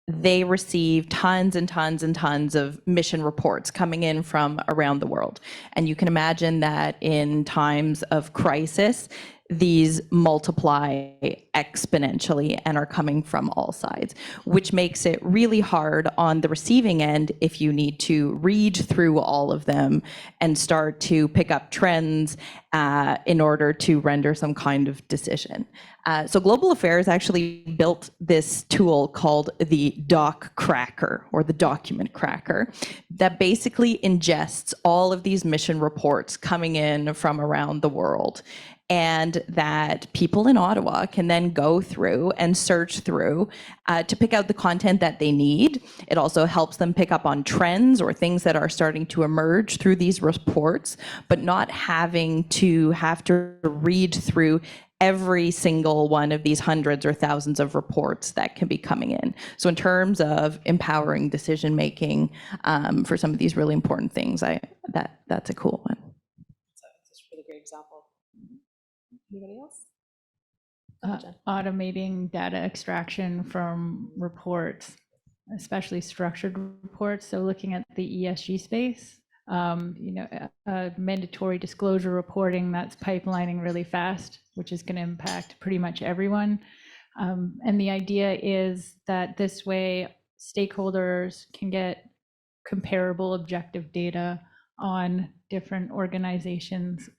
they receive tons and tons and tons of mission reports coming in from around the world. And you can imagine that in times of crisis, these multiply exponentially and are coming from all sides, which makes it really hard on the receiving end if you need to read through all of them and start to pick up trends in order to render some kind of decision. So Global Affairs actually built this tool called the Doc Cracker, or the Document Cracker, that basically ingests all of these mission reports coming in from around the world, and that people in Ottawa can then go through and search through to pick out the content that they need. It also helps them pick up on trends or things that are starting to emerge through these reports, but not having to read through every single one of these hundreds or thousands of reports that can be coming in. So in terms of empowering decision making for some of these really important things, that's a cool one. That's a really great example. Anybody else? Automating data extraction from reports, especially structured reports. So looking at the ESG space, mandatory disclosure reporting that's pipelining really fast, which is going to impact pretty much everyone. And the idea is that this way stakeholders can get comparable objective data on different organizations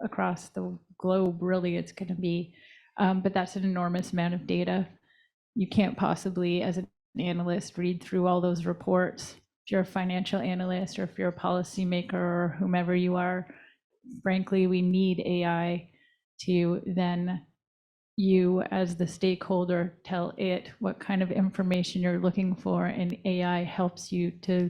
across the globe. Really, it's going to be, but that's an enormous amount of data. You can't possibly, as an analyst, read through all those reports. If you're a financial analyst or if you're a policymaker or whomever you are, frankly, we need AI to then, you as the stakeholder, tell it what kind of information you're looking for, and AI helps you to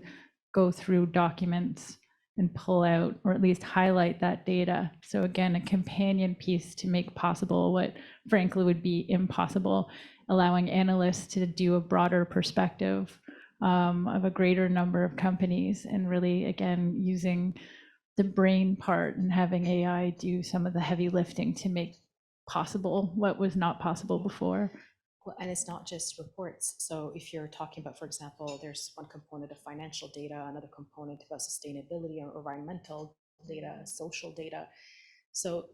go through documents and pull out, or at least highlight that data. So again, a companion piece to make possible what frankly would be impossible, allowing analysts to do a broader perspective of a greater number of companies, and really, again, using the brain part and having AI do some of the heavy lifting to make possible what was not possible before. Well, and it's not just reports. So if you're talking about, for example, there's one component of financial data, another component about sustainability or environmental data, social data. So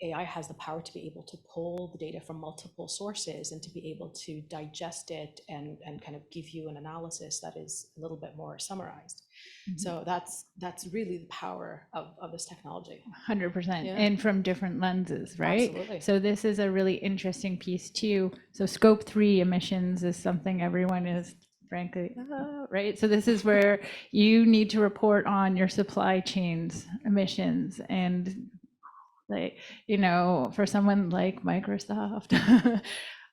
AI has the power to be able to pull the data from multiple sources and to be able to digest it and kind of give you an analysis that is a little bit more summarized. Mm-hmm. So that's really the power of this technology. 100%, yeah. And from different lenses, right? Absolutely. So this is a really interesting piece too. So scope 3 emissions is something everyone is frankly, right? So this is where you need to report on your supply chain's emissions, and like, for someone like Microsoft,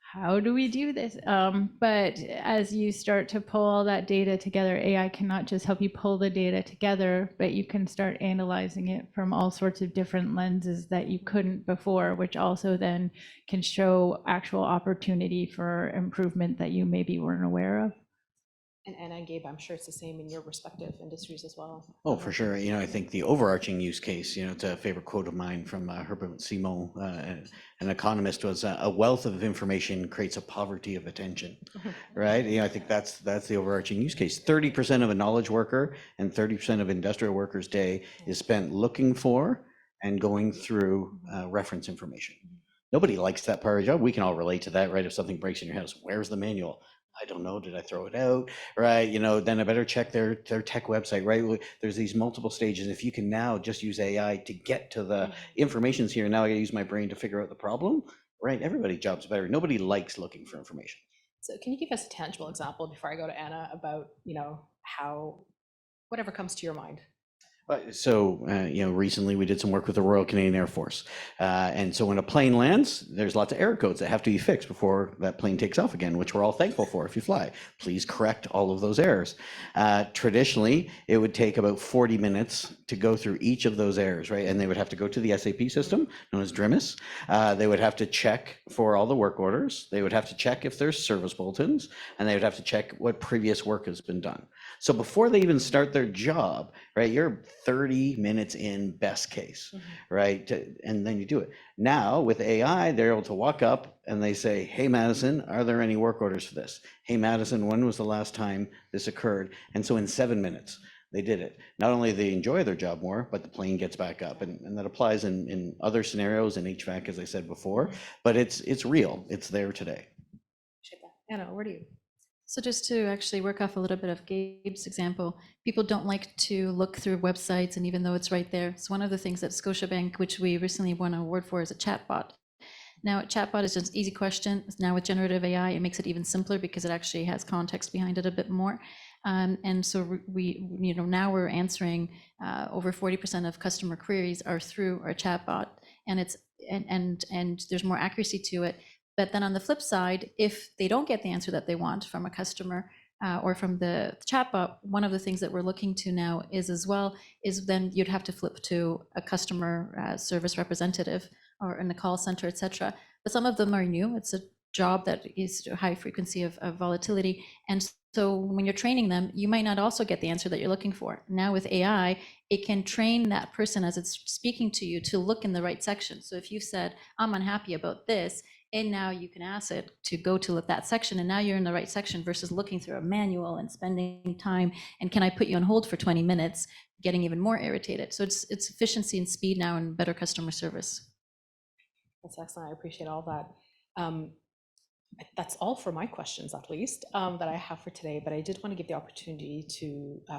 how do we do this? But as you start to pull all that data together, AI cannot just help you pull the data together, but you can start analyzing it from all sorts of different lenses that you couldn't before, which also then can show actual opportunity for improvement that you maybe weren't aware of. And Anna and Gabe, I'm sure it's the same in your respective industries as well. Oh, for sure. I think the overarching use case, it's a favorite quote of mine from Herbert Simon, an economist, was a wealth of information creates a poverty of attention, right? I think that's the overarching use case. 30% of a knowledge worker and 30% of industrial workers' day is spent looking for and going through reference information. Nobody likes that part of the job. We can all relate to that, right? If something breaks in your house, where's the manual? I don't know. Did I throw it out? Right. Then I better check their tech website, right? There's these multiple stages. If you can now just use AI to get to the information's here, now I gotta use my brain to figure out the problem, right? Everybody's job's better. Nobody likes looking for information. So can you give us a tangible example before I go to Anna about, how, whatever comes to your mind? So, recently we did some work with the Royal Canadian Air Force. And so when a plane lands, there's lots of error codes that have to be fixed before that plane takes off again, which we're all thankful for if you fly. Please correct all of those errors. Traditionally, it would take about 40 minutes to go through each of those errors, right? And they would have to go to the SAP system, known as DRIMIS. They would have to check for all the work orders. They would have to check if there's service bulletins, and they would have to check what previous work has been done. So before they even start their job, right, you're 30 minutes in best case, right? And then you do it. Now with AI, they're able to walk up and they say, hey, Madison, are there any work orders for this? Hey, Madison, when was the last time this occurred? And so in 7 minutes, they did it. Not only do they enjoy their job more, but the plane gets back up. And that applies in other scenarios in HVAC, as I said before, but it's real. It's there today. Anna, where do you? So just to actually work off a little bit of Gabe's example, people don't like to look through websites, and even though it's right there. So one of the things that Scotiabank, which we recently won an award for, is a chatbot. Now, a chatbot is just an easy question. Now with generative AI, it makes it even simpler because it actually has context behind it a bit more. And so we, now we're answering over 40% of customer queries are through our chatbot, and it's and there's more accuracy to it. But then on the flip side, if they don't get the answer that they want from a customer or from the chatbot, one of the things that we're looking to now is then you'd have to flip to a customer service representative or in the call center, et cetera. But some of them are new. It's a job that is a high frequency of volatility. And so when you're training them, you might not also get the answer that you're looking for. Now with AI, it can train that person as it's speaking to you to look in the right section. So if you said, I'm unhappy about this, and now you can ask it to go to that section, and now you're in the right section versus looking through a manual and spending time. And can I put you on hold for 20 minutes, getting even more irritated? So it's efficiency and speed now and better customer service. That's excellent. I appreciate all that. That's all for my questions, at least, that I have for today. But I did want to give the opportunity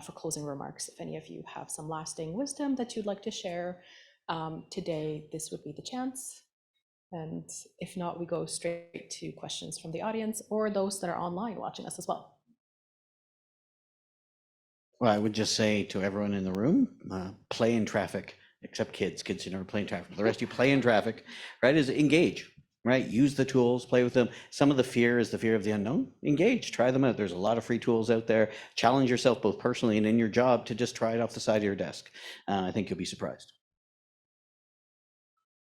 for closing remarks. If any of you have some lasting wisdom that you'd like to share today, this would be the chance. And if not, we go straight to questions from the audience or those that are online watching us as well. Well, I would just say to everyone in the room, play in traffic, except kids. Kids, never play in traffic. The rest of you play in traffic, right? Is engage, right? Use the tools, play with them. Some of the fear is the fear of the unknown. Engage, try them out. There's a lot of free tools out there. Challenge yourself both personally and in your job to just try it off the side of your desk. I think you'll be surprised.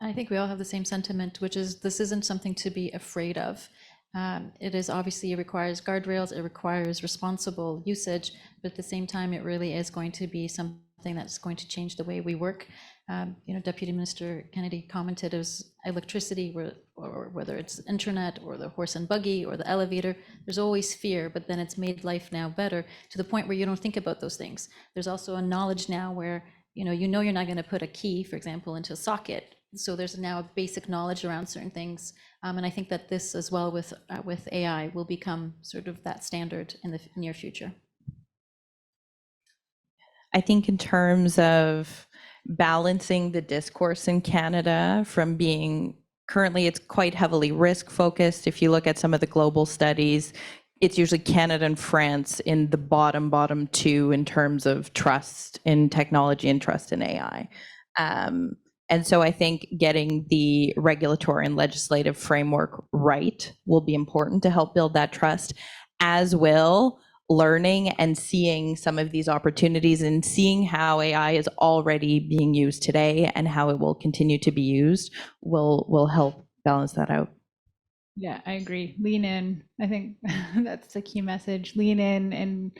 I think we all have the same sentiment, which is this isn't something to be afraid of. It is obviously, it requires guardrails, it requires responsible usage, but at the same time, it really is going to be something that's going to change the way we work. Deputy Minister Kennedy commented it was electricity, or whether it's internet or the horse and buggy or the elevator, there's always fear, but then it's made life now better to the point where you don't think about those things. There's also a knowledge now where you're not going to put a key, for example, into a socket. So there's now a basic knowledge around certain things. And I think that this as well with AI will become sort of that standard in the near future. I think in terms of balancing the discourse in Canada from being, currently it's quite heavily risk focused. If you look at some of the global studies, it's usually Canada and France in the bottom two in terms of trust in technology and trust in AI. And so I think getting the regulatory and legislative framework right will be important to help build that trust, as will learning and seeing some of these opportunities and seeing how AI is already being used today and how it will continue to be used will help balance that out. Yeah, I agree. Lean in. I think that's the key message. Lean in and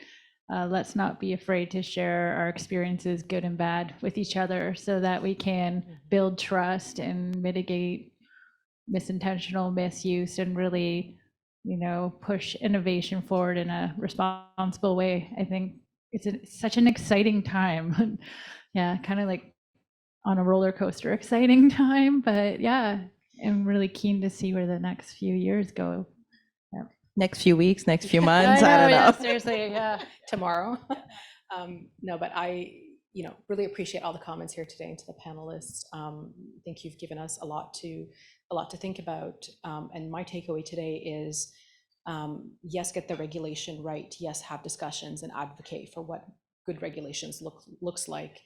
let's not be afraid to share our experiences, good and bad, with each other so that we can build trust and mitigate misintentional misuse and really, push innovation forward in a responsible way. I think it's such an exciting time. Yeah, kind of like on a roller coaster exciting time, but yeah, I'm really keen to see where the next few years go. Next few weeks, next few months, I I don't know. Yeah, seriously, yeah. Tomorrow. No, but I, really appreciate all the comments here today and to the panelists. I think you've given us a lot to think about. And my takeaway today is, yes, get the regulation right. Yes, have discussions and advocate for what good regulations looks like.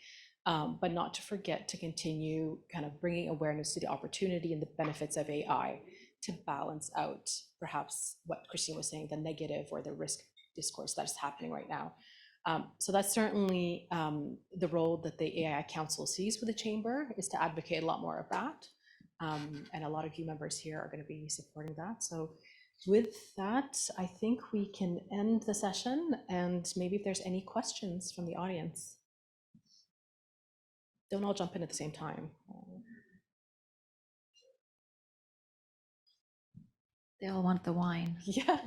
But not to forget to continue kind of bringing awareness to the opportunity and the benefits of AI to balance out perhaps what Christine was saying, the negative or the risk discourse that's happening right now. So that's certainly the role that the AI Council sees with the Chamber, is to advocate a lot more of that. And a lot of you members here are going to be supporting that. So with that, I think we can end the session, and maybe if there's any questions from the audience. Don't all jump in at the same time. They all want the wine. Yeah.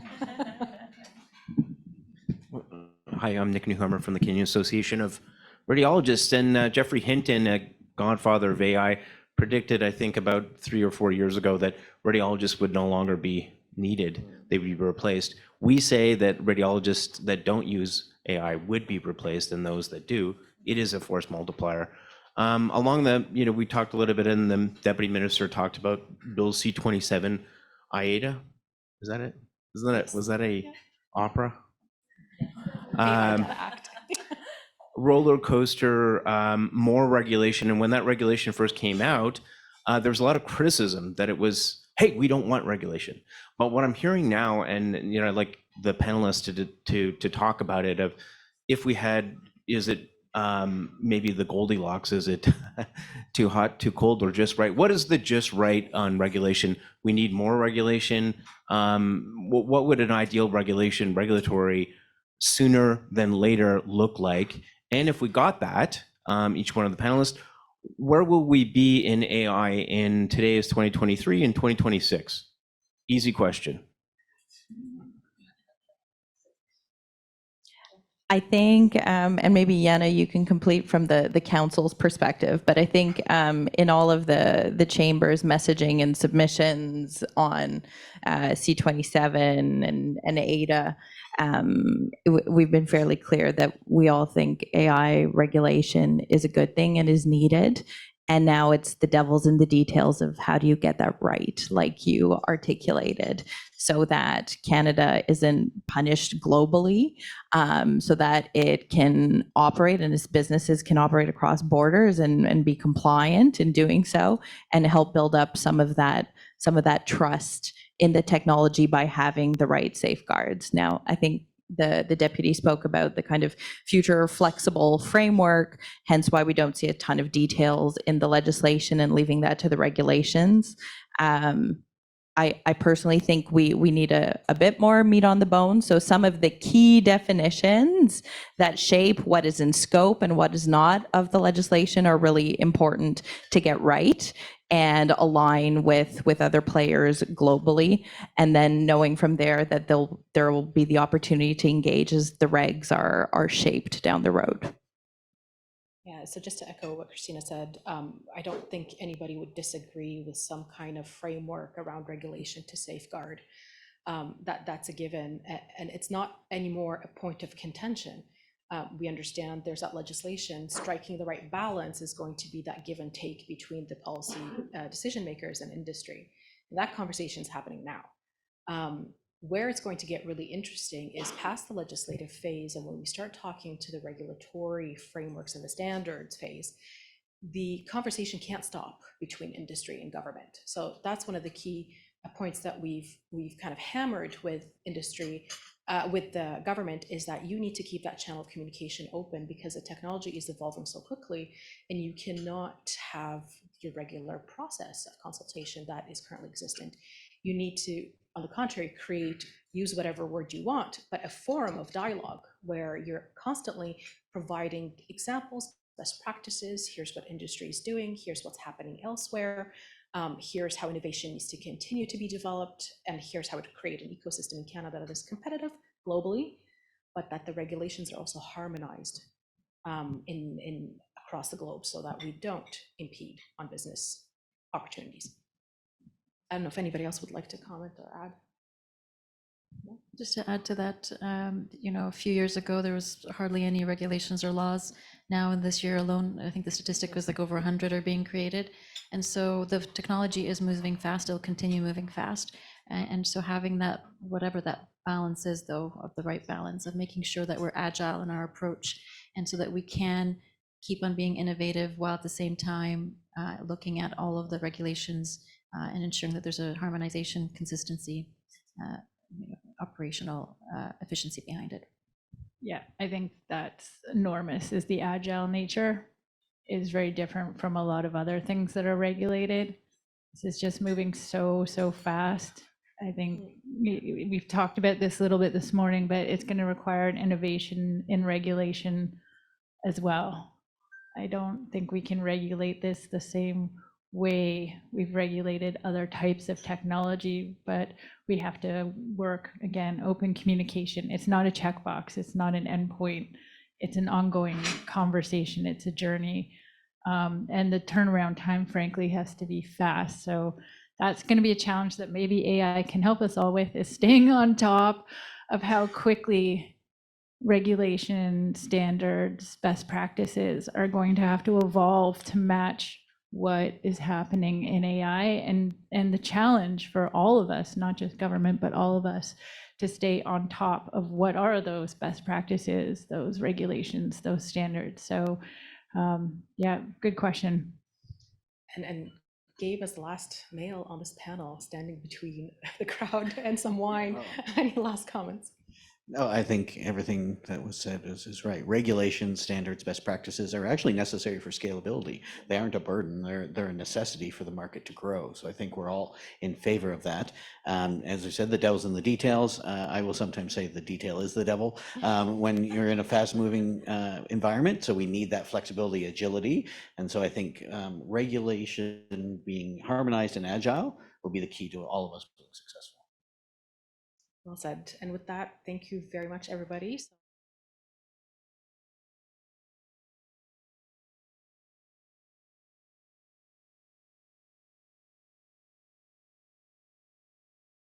Hi, I'm Nick Newhammer from the Canadian Association of Radiologists, and Jeffrey Hinton, a godfather of AI, predicted, I think, about 3 or 4 years ago that radiologists would no longer be needed. They would be replaced. We say that radiologists that don't use AI would be replaced, and those that do, it is a force multiplier. Along the, we talked a little bit, and the Deputy Minister talked about Bill C-27 IATA. Is that it? Isn't that it? Was that a opera? Roller coaster, more regulation. And when that regulation first came out, there was a lot of criticism that it was, hey, we don't want regulation. But what I'm hearing now, and I'd like the panelists to talk about it, of if we had, is it maybe the Goldilocks, is it too hot, too cold, or just right? What is the just right on regulation? We need more regulation. What would an ideal regulatory sooner than later look like? And if we got that, each one of the panelists, where will we be in AI in today is 2023 and 2026? Easy question. I think, and maybe Yana, you can complete from the council's perspective, but I think in all of the chamber's messaging and submissions on C-27 and ADA, we've been fairly clear that we all think AI regulation is a good thing and is needed. And now it's the devil's in the details of how do you get that right, like you articulated, so that Canada isn't punished globally, so that it can operate and its businesses can operate across borders and be compliant in doing so, and help build up some of that trust in the technology by having the right safeguards. Now, I think the deputy spoke about the kind of future flexible framework, hence why we don't see a ton of details in the legislation and leaving that to the regulations. I personally think we need a bit more meat on the bone. So some of the key definitions that shape what is in scope and what is not of the legislation are really important to get right and align with other players globally. And then knowing from there that there will be the opportunity to engage as the regs are shaped down the road. Yeah, so just to echo what Christina said, I don't think anybody would disagree with some kind of framework around regulation to safeguard. That's a given, and it's not anymore a point of contention. We understand there's that legislation. Striking the right balance is going to be that give and take between the policy decision makers and industry. And that conversation is happening now. Where it's going to get really interesting is past the legislative phase, and when we start talking to the regulatory frameworks and the standards phase, the conversation can't stop between industry and government. So that's one of the key points that we've kind of hammered with industry, with the government, is that you need to keep that channel of communication open, because the technology is evolving so quickly, and you cannot have your regular process of consultation that is currently existent. You need to, on the contrary, use whatever word you want, but a forum of dialogue where you're constantly providing examples, best practices. Here's what industry is doing. Here's what's happening elsewhere. Here's how innovation needs to continue to be developed. And here's how to create an ecosystem in Canada that is competitive globally, but that the regulations are also harmonized across the globe so that we don't impede on business opportunities. I don't know if anybody else would like to comment or add. Just to add to that, a few years ago, there was hardly any regulations or laws. Now in this year alone, I think the statistic was like over 100 are being created. And so the technology is moving fast, it'll continue moving fast. And so having that, whatever that balance is though, of the right balance of making sure that we're agile in our approach and so that we can keep on being innovative while at the same time looking at all of the regulations and ensuring that there's a harmonization, consistency, operational efficiency behind it. Yeah, I think that's enormous, is the agile nature is very different from a lot of other things that are regulated. This is just moving so fast. I think we've talked about this a little bit this morning, but it's going to require an innovation in regulation as well. I don't think we can regulate this the same way we've regulated other types of technology, but we have to work, again, open communication. It's not a checkbox, it's not an endpoint, it's an ongoing conversation, it's a journey. And the turnaround time, frankly, has to be fast. So that's going to be a challenge that maybe AI can help us all with, is staying on top of how quickly regulation, standards, best practices are going to have to evolve to match what is happening in AI, and the challenge for all of us, not just government, but all of us, to stay on top of what are those best practices, those regulations, those standards. So yeah, good question. And Gabe, as the last male on this panel, standing between the crowd and some wine, any last comments? No, I think everything that was said is right. Regulations, standards, best practices are actually necessary for scalability. They aren't a burden, they're a necessity for the market to grow. So I think we're all in favor of that. As I said, the devil's in the details. I will sometimes say the detail is the devil when you're in a fast-moving environment. So we need that flexibility, agility. And so I think regulation being harmonized and agile will be the key to all of us being successful. Well said. And with that, thank you very much, everybody.